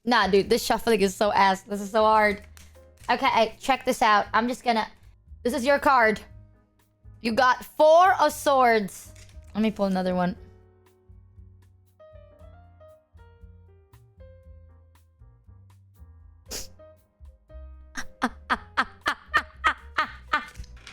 Nah, dude, this shuffling is so ass. This is so hard. Okay, check this out. I'm just gonna... This is your card. You got 4 of swords. Let me pull another one.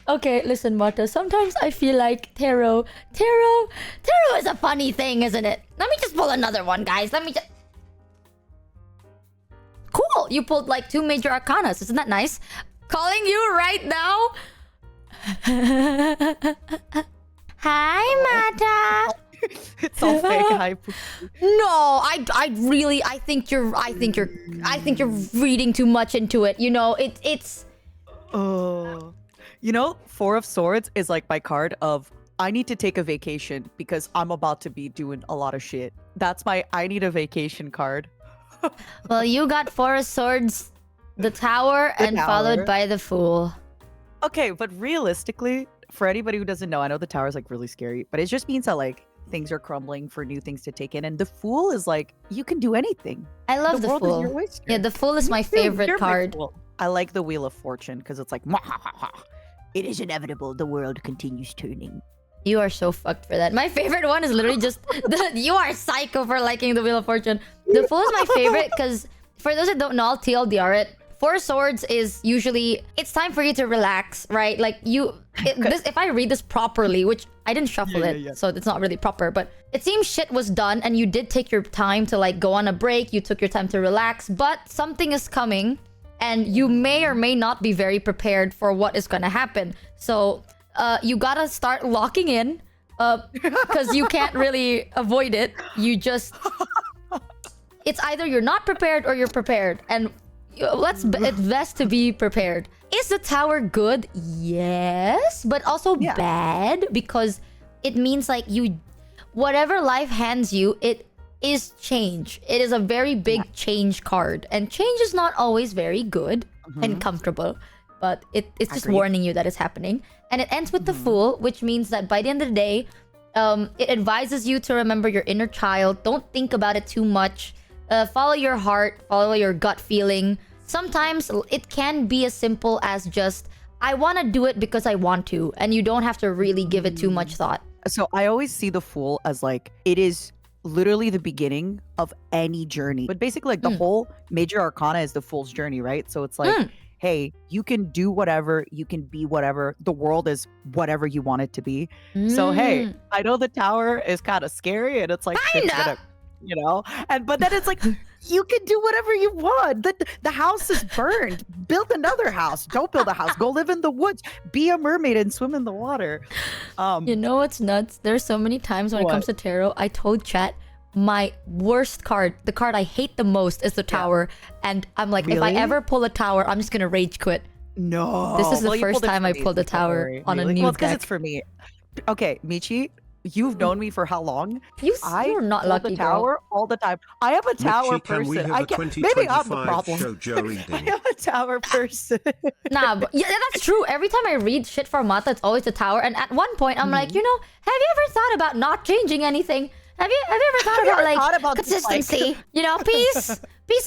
Okay, listen, Marta. Sometimes I feel like tarot is a funny thing, isn't it? Let me just pull another one, guys. Let me just... Cool! You pulled like 2 major arcanas. Isn't that nice? Calling you right now. Hi, Marta. It's all fake hype. No, I think you're reading too much into it. You know, it's... Oh. You know, 4 of Swords is like my card of I need to take a vacation because I'm about to be doing a lot of shit. That's my I need a vacation card. Well, you got 4 of Swords, the Tower, and followed by the Fool. Okay, but realistically, for anybody who doesn't know, I know the Tower is like really scary, but it just means that like things are crumbling for new things to take in. And the Fool is like, you can do anything. I love the world Fool. is your oyster. Yeah, the Fool is my Dude, favorite you're my card. fool. I like the Wheel of Fortune because it's like, it is inevitable. The world continues turning. You are so fucked for that. My favorite one is literally just... you are psycho for liking the Wheel of Fortune. The Fool is my favorite because, for those that don't know, I'll TLDR it. 4 Swords is usually... It's time for you to relax, right? Like, if I read this properly, which I didn't shuffle it, so it's not really proper, but it seems shit was done and you did take your time to, like, go on a break. You took your time to relax, but something is coming and you may or may not be very prepared for what is going to happen. So... you gotta start locking in, because you can't really avoid it. You just... It's either you're not prepared or you're prepared. And it's best to be prepared. Is the Tower good? Yes. But also bad, because it means like whatever life hands you, it is change. It is a very big change card. And change is not always very good and comfortable. But it's just warning you that it's happening. And it ends with the Fool, which means that by the end of the day, it advises you to remember your inner child. Don't think about it too much. Follow your heart, follow your gut feeling. Sometimes it can be as simple as just, I want to do it because I want to. And you don't have to really give it too much thought. So I always see the Fool as like, it is literally the beginning of any journey. But basically like the whole major arcana is the Fool's journey, right? So it's like... hey, you can do whatever, you can be whatever. The world is whatever you want it to be. So, hey, I know the Tower is kind of scary and it's like, shit's gonna, you know? But then it's like, you can do whatever you want. The house is burned. Build another house. Don't build a house. Go live in the woods. Be a mermaid and swim in the water. You know what's nuts? There's so many times when it comes to tarot, I told chat, my worst card, the card I hate the most, is the Tower. And I'm like, if I ever pull a Tower, I'm just gonna rage quit. No. This is the first time I pulled a Tower on a new Well, it's because deck. it's for me. Okay, Michi, you've known me for how long? You're not lucky, the Tower all the time. I am a Tower Michi, can we person. have a Maybe I'm the problem. Shoujo reading? I am a Tower person. Nah, but yeah, that's true. Every time I read shit for Mata, it's always the Tower. And at one point, I'm like, you know, have you ever thought about not changing anything? Have you ever thought about consistency? You know, peace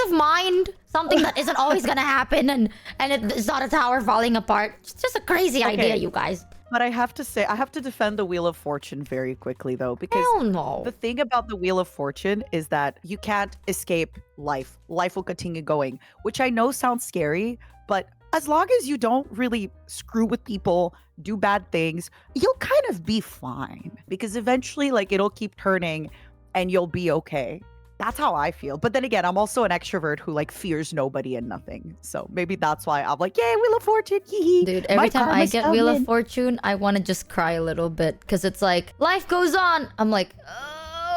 of mind, something that isn't always gonna happen, and it's not a Tower falling apart. It's just a crazy idea, you guys. But I have to say, I have to defend the Wheel of Fortune very quickly though, because Hell no. the thing about the Wheel of Fortune is that you can't escape life. Life will continue going, which I know sounds scary, but as long as you don't really screw with people, do bad things, you'll kind of be fine. Because eventually, like, it'll keep turning and you'll be okay. That's how I feel. But then again, I'm also an extrovert who, like, fears nobody and nothing. So maybe that's why I'm like, yay, Wheel of Fortune, hee. Dude, every time I get Wheel of Fortune, I want to just cry a little bit. Because it's like, life goes on. I'm like,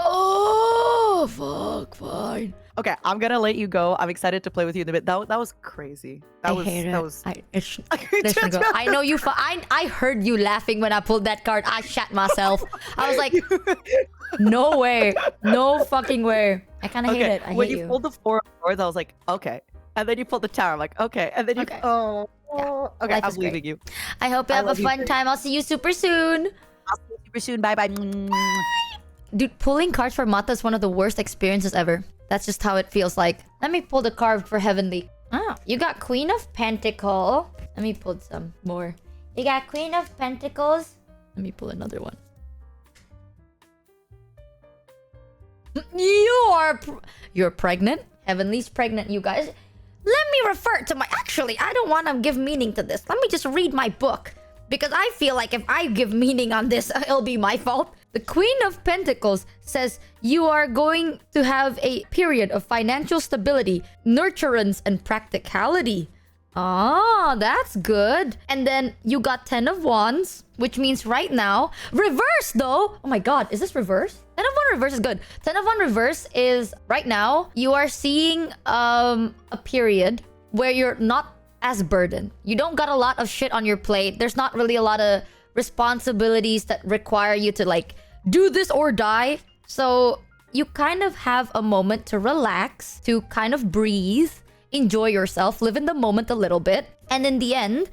oh, fuck, fine. Okay, I'm gonna let you go. I'm excited to play with you in a bit. That was crazy. That was. Listen, girl, I know you. I heard you laughing when I pulled that card. I shat myself. I was like, no way, no fucking way. I kind of hate it. I hate you. When you pulled the 4 of Swords, I was like, okay. And then you pulled the Tower. I'm like, okay. And then you. Okay. Okay, I'm leaving you. I hope you have a fun time. I'll see you super soon. I'll see you super soon. Bye bye. Dude, pulling cards for Mata is one of the worst experiences ever. That's just how it feels like. Let me pull the card for Heavenly. Ah, you got Queen of Pentacle. Let me pull some more. You got Queen of Pentacles. Let me pull another one. You're pregnant? Heavenly's pregnant, you guys. Let me refer to my... Actually, I don't want to give meaning to this. Let me just read my book. Because I feel like if I give meaning on this, it'll be my fault. The Queen of Pentacles says you are going to have a period of financial stability, nurturance, and practicality. Ah, that's good. And then you got 10 of Wands, which means right now... Reverse, though! Oh my god, is this reverse? 10 of 1 reverse is good. 10 of 1 reverse is... Right now, you are seeing a period where you're not as burdened. You don't got a lot of shit on your plate. There's not really a lot of responsibilities that require you to, like, do this or die. So you kind of have a moment to relax, to kind of breathe, enjoy yourself, live in the moment a little bit. And in the end,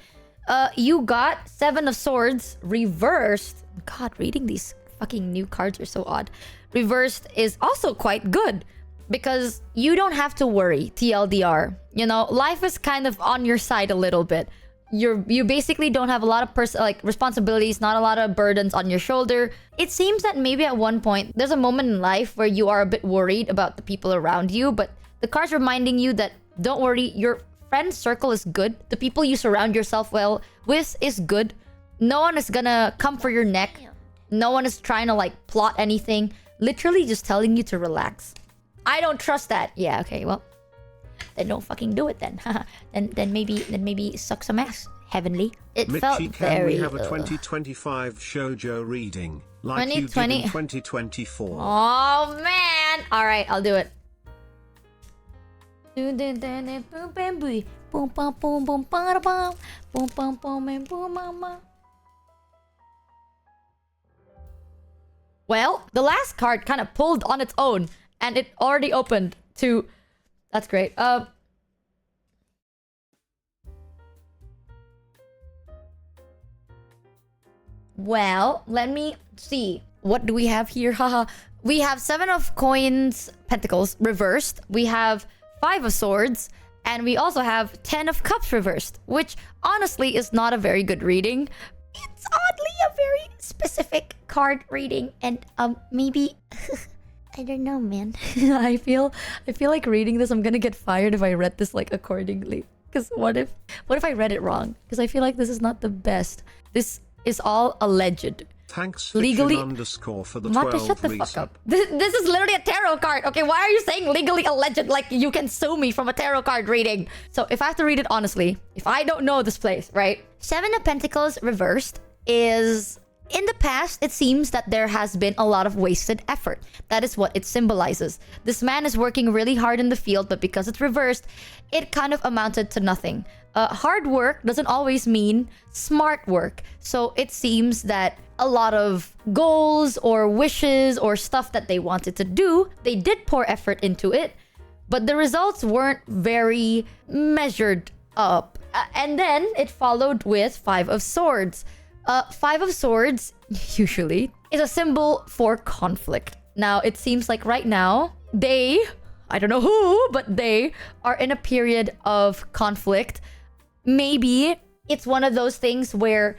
you got 7 of Swords reversed. God, reading these fucking new cards are so odd. Reversed is also quite good because you don't have to worry, TLDR. You know, life is kind of on your side a little bit. You basically don't have a lot of responsibilities, not a lot of burdens on your shoulder. It seems that maybe at one point there's a moment in life where you are a bit worried about the people around you, but the card's reminding you that don't worry, your friend circle is good. The people you surround yourself well with is good. No one is gonna come for your neck. No one is trying to like plot anything. Literally just telling you to relax. I don't trust that. Yeah, okay, well, then don't fucking do it then. then maybe suck some ass, Heavenly. It Michi, felt can very... we have a 2025 shoujo reading like 2020... you did in 2024? Oh man! All right, I'll do it. Well, the last card kind of pulled on its own, and it already opened to... That's great. Well, let me see. What do we have here? Haha. We have 7 of Coins, Pentacles reversed. We have 5 of Swords. And we also have 10 of Cups reversed, which honestly is not a very good reading. It's oddly a very specific card reading, and maybe I don't know, man. I feel like reading this. I'm gonna get fired if I read this like accordingly. Because what if I read it wrong? Because I feel like this is not the best. This is all alleged. Thanks legally underscore for the Mata, 12 shut the resub. fuck up. This is literally a tarot card. Okay, why are you saying legally alleged like you can sue me from a tarot card reading? So if I have to read it honestly, if I don't know this place, right? 7 of Pentacles reversed is... In the past, it seems that there has been a lot of wasted effort. That is what it symbolizes. This man is working really hard in the field, but because it's reversed, it kind of amounted to nothing. Hard work doesn't always mean smart work. So it seems that a lot of goals or wishes or stuff that they wanted to do, they did pour effort into it, but the results weren't very measured up. And then it followed with 5 of Swords. 5 of Swords, usually, is a symbol for conflict. Now, it seems like right now, I don't know who, but they are in a period of conflict. Maybe it's one of those things where...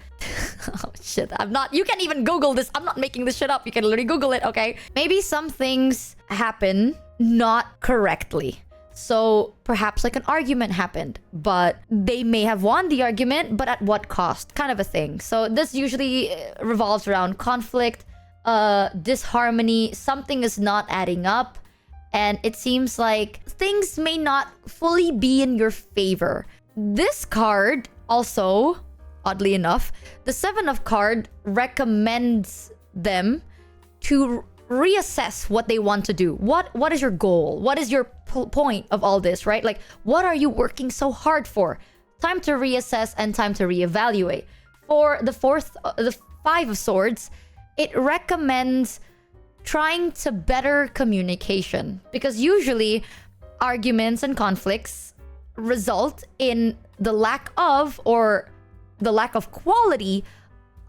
oh, shit. You can't even Google this. I'm not making this shit up. You can literally Google it, okay? Maybe some things happen not correctly. So perhaps like an argument happened, but they may have won the argument, but at what cost? Kind of a thing. So this usually revolves around conflict, disharmony, something is not adding up, and it seems like things may not fully be in your favor. This card also, oddly enough, the 7 of Card recommends them to reassess what they want to do. What is your goal? What is your point of all this, right? Like, what are you working so hard for? Time to reassess and time to reevaluate. For the 5 of Swords, it recommends trying to better communication, because usually arguments and conflicts result in the lack of quality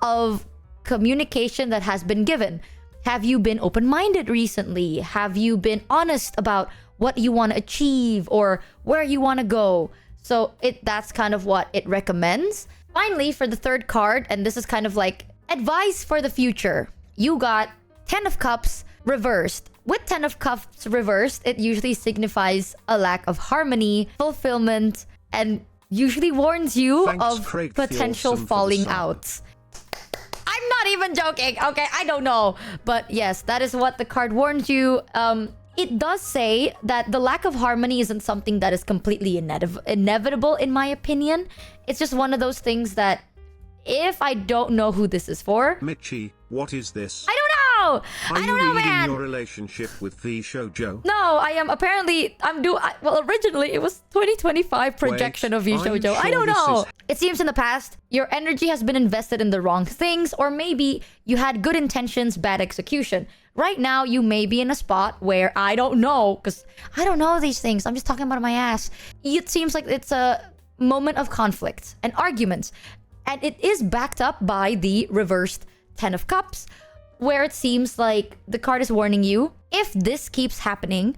of communication that has been given. Have you been open-minded recently? Have you been honest about what you want to achieve or where you want to go? So that's kind of what it recommends. Finally, for the third card, and this is kind of like advice for the future, you got 10 of Cups reversed. With 10 of Cups reversed, it usually signifies a lack of harmony, fulfillment, and usually warns you of potential falling outs. I'm not even joking. Okay, I don't know. But yes, that is what the card warns you. It does say that the lack of harmony isn't something that is completely inevitable, in my opinion. It's just one of those things that if I don't know who this is for... Michi, what is this? I don't know! I don't know, man! Are you reading your relationship with VShojo? No, I am apparently... Well, originally it was 2025 projection of VShojo. Sure I don't know! It seems in the past, your energy has been invested in the wrong things, or maybe you had good intentions, bad execution. Right now, you may be in a spot where I don't know, because I don't know these things. I'm just talking about my ass. It seems like it's a moment of conflict and arguments. And it is backed up by the reversed 10 of Cups, where it seems like the card is warning you, if this keeps happening,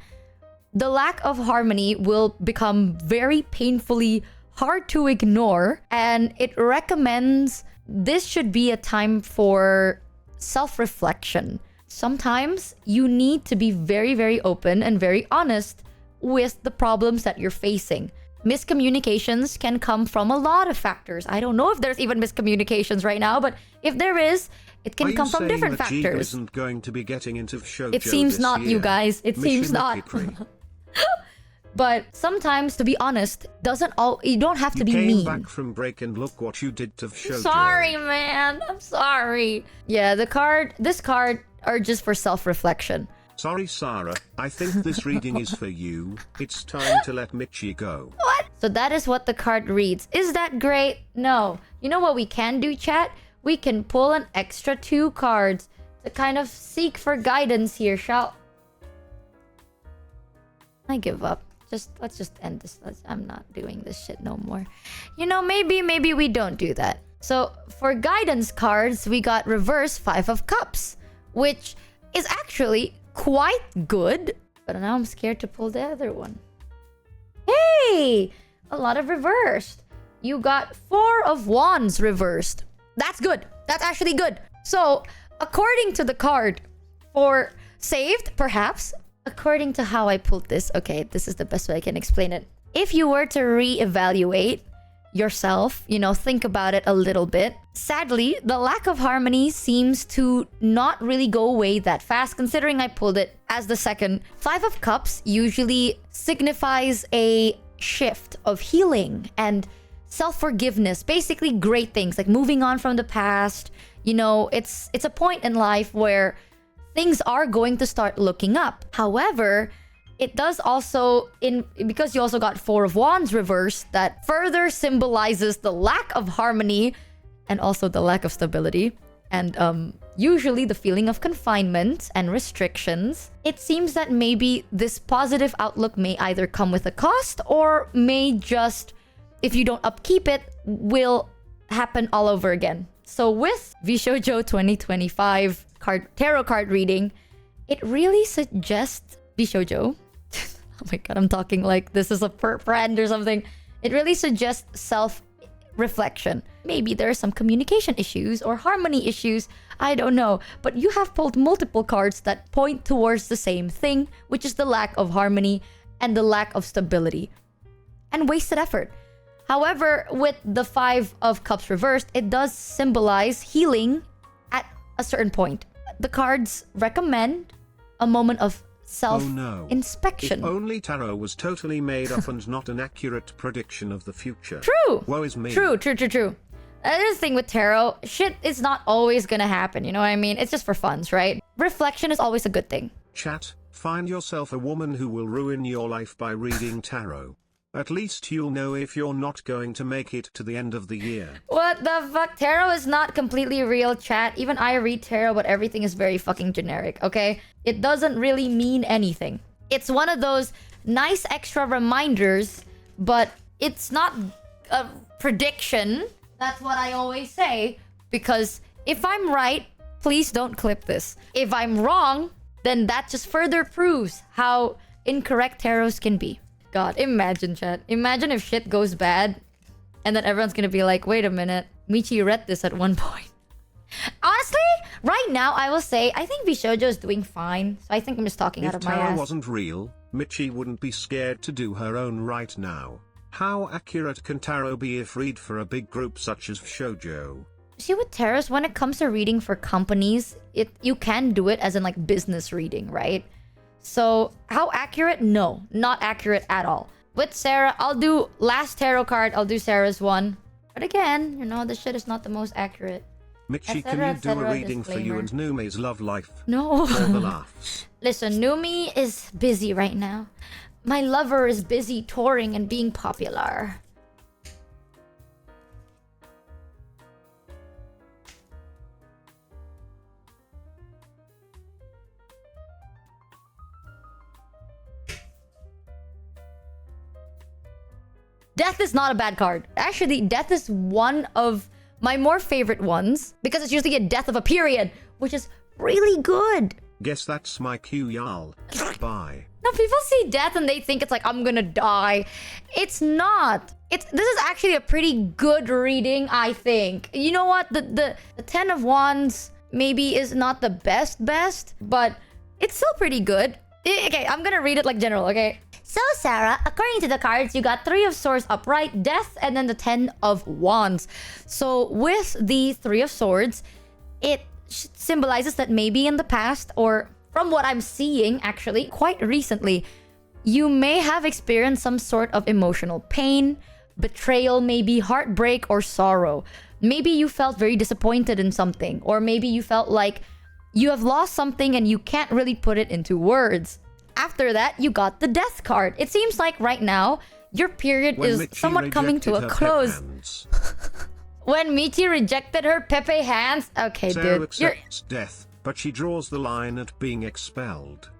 the lack of harmony will become very painfully hard to ignore. And it recommends this should be a time for self-reflection. Sometimes you need to be very, very open and very honest with the problems that you're facing. Miscommunications can come from a lot of factors. I don't know if there's even miscommunications right now, but if there is, it can come from different factors. Giga isn't going to be getting into VShojo it seems not, year. You guys. It seems not. But sometimes, to be honest, you don't have to be mean. You came back from break and look what you did to VShojo. Sorry, man. I'm sorry. Yeah, this card are just for self-reflection. Sorry, Sarah. I think this reading is for you. It's time to let Michi go. What? So that is what the card reads. Is that great? No. You know what we can do, chat? We can pull an extra 2 cards to kind of seek for guidance here, shall... I give up. Let's just end this. I'm not doing this shit no more. You know, maybe we don't do that. So for guidance cards, we got reverse 5 of Cups, which is actually quite good, but now I'm scared to pull the other one. Hey, a lot of reversed. You got 4 of Wands reversed. That's good. That's actually good. So according to the card for saved, perhaps, according to how I pulled this, okay, this is the best way I can explain it. If you were to reevaluate yourself, think about it a little bit. Sadly, the lack of harmony seems to not really go away that fast, considering I pulled it as the second. 5 of Cups usually signifies a shift of healing and self-forgiveness, basically great things like moving on from the past. It's a point in life where things are going to start looking up. However, it does also, because you also got 4 of Wands reversed, that further symbolizes the lack of harmony and also the lack of stability. And usually the feeling of confinement and restrictions. It seems that maybe this positive outlook may either come with a cost or may just, if you don't upkeep it, will happen all over again. So with VShojo 2025 tarot card reading, it really suggests VShojo. Oh my god, I'm talking like this is a friend or something. It really suggests self-reflection. Maybe there are some communication issues or harmony issues. I don't know. But you have pulled multiple cards that point towards the same thing, which is the lack of harmony and the lack of stability and wasted effort. However, with the 5 of Cups reversed, it does symbolize healing at a certain point. The cards recommend a moment of self-inspection. If only tarot was totally made up and not an accurate prediction of the future. True. Woe is me. True. That is the thing with tarot. Shit is not always gonna happen, you know what I mean? It's just for funs, right? Reflection is always a good thing. Chat, find yourself a woman who will ruin your life by reading tarot. At least you'll know if you're not going to make it to the end of the year. What the fuck? Tarot is not completely real, chat. Even I read tarot, but everything is very fucking generic, okay? It doesn't really mean anything. It's one of those nice extra reminders, but it's not a prediction. That's what I always say. Because if I'm right, Please don't clip this. If I'm wrong, then that just further proves how incorrect tarots can be. God, imagine, chat. Imagine if shit goes bad and then everyone's gonna be like, wait a minute, Michi read this at one point. Honestly, right now, I will say, I think VShojo is doing fine. So I think I'm just talking out of my ass. If tarot wasn't real, Michi wouldn't be scared to do her own right now. How accurate can tarot be if read for a big group such as VShojo? See, with tarots, when it comes to reading for companies, you can do it as in like business reading, right? So how accurate? No, not accurate at all. With Sarah, I'll do last tarot card. I'll do Sarah's one. But again, you know, this shit is not the most accurate. Michi, can you do a reading for you and Numi's love life? No. For the laughs. Listen, Numi is busy right now. My lover is busy touring and being popular. Death is not a bad card. Actually, Death is one of my more favorite ones because it's usually a death of a period, which is really good. Guess that's my cue, y'all. Bye. Now, people see Death and they think it's like, I'm gonna die. It's not. This is actually a pretty good reading, I think. You know what? The 10 of Wands maybe is not the best, but it's still pretty good. Okay, I'm gonna read it like general, okay? So, Sarah, according to the cards, you got 3 of Swords upright, Death, and then the 10 of Wands. So, with the 3 of Swords, it symbolizes that maybe in the past, or from what I'm seeing, actually, quite recently, you may have experienced some sort of emotional pain, betrayal, maybe heartbreak or sorrow. Maybe you felt very disappointed in something, or maybe you felt like you have lost something and you can't really put it into words. After that, you got the Death card. It seems like right now, your period is Michi somewhat coming to a close. When Michi rejected her Pepe hands? Okay, Sarah dude. accepts death, but she draws the line at being expelled.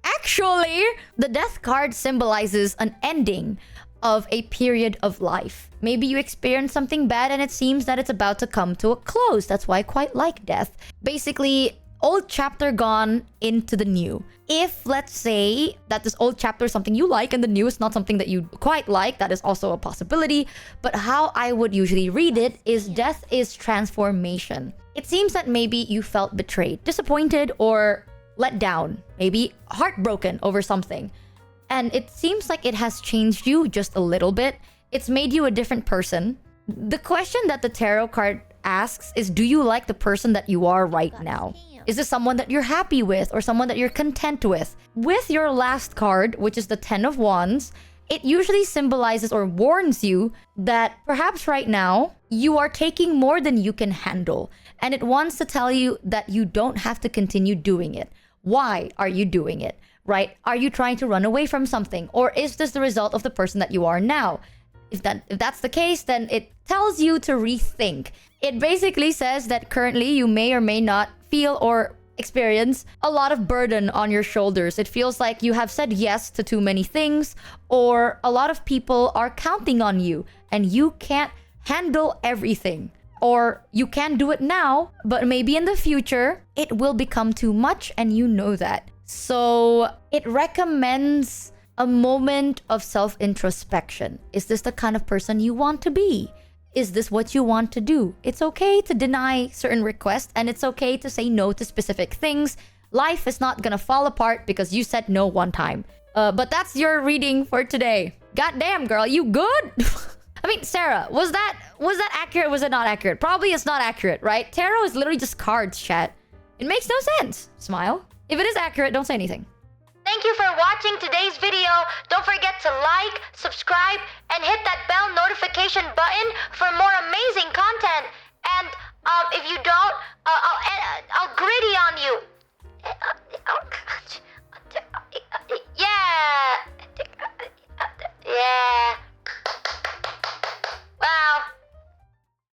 Actually, the Death card symbolizes an ending of a period of life. Maybe you experienced something bad and it seems that it's about to come to a close. That's why I quite like Death. Basically, old chapter gone into the new. If, let's say, that this old chapter is something you like and the new is not something that you quite like, that is also a possibility. But how I would usually read it is Death is transformation. It seems that maybe you felt betrayed, disappointed, or let down, maybe heartbroken over something. And it seems like it has changed you just a little bit. It's made you a different person. The question that the tarot card asks is, do you like the person that you are right now? Is this someone that you're happy with or someone that you're content with? With your last card, which is the 10 of Wands, it usually symbolizes or warns you that perhaps right now you are taking more than you can handle. And it wants to tell you that you don't have to continue doing it. Why are you doing it? Right? Are you trying to run away from something? Or is this the result of the person that you are now? If that's the case, then it tells you to rethink. It basically says that currently you may or may not feel or experience a lot of burden on your shoulders. It feels like you have said yes to too many things, or a lot of people are counting on you and you can't handle everything. Or you can do it now, but maybe in the future, it will become too much and you know that. So it recommends a moment of self-introspection. Is this the kind of person you want to be? Is this what you want to do? It's okay to deny certain requests and it's okay to say no to specific things. Life is not gonna fall apart because you said no one time. But that's your reading for today. Goddamn, girl, you good? I mean, Sarah, was that accurate? Was it not accurate? Probably it's not accurate, right? Tarot is literally just cards, chat. It makes no sense. Smile. If it is accurate, don't say anything. Thank you for watching today's video. Don't forget to like, subscribe, and hit that bell notification button for more amazing content.